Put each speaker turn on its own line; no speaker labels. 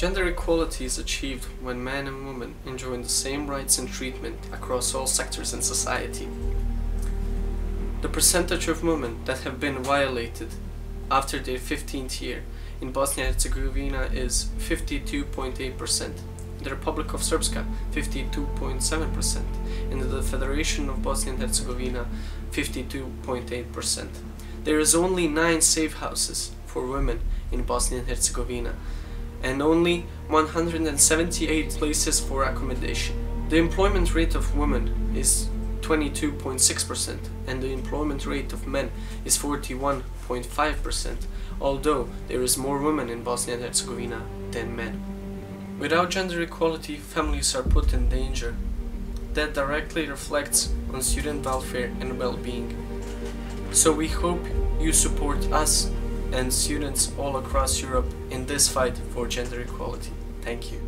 Gender equality is achieved when men and women enjoy the same rights and treatment across all sectors in society. The percentage of women that have been violated after their 15th year in Bosnia and Herzegovina is 52.8%, in the Republic of Srpska 52.7%, in the Federation of Bosnia and Herzegovina 52.8%. There is only 9 safe houses for women in Bosnia and Herzegovina, and only 178 places for accommodation. The employment rate of women is 22.6%, and the employment rate of men is 41.5%, although there is more women in Bosnia and Herzegovina than men. Without gender equality, families are put in danger. That directly reflects on student welfare and well-being. So we hope you support us and students all across Europe in this fight for gender equality. Thank you.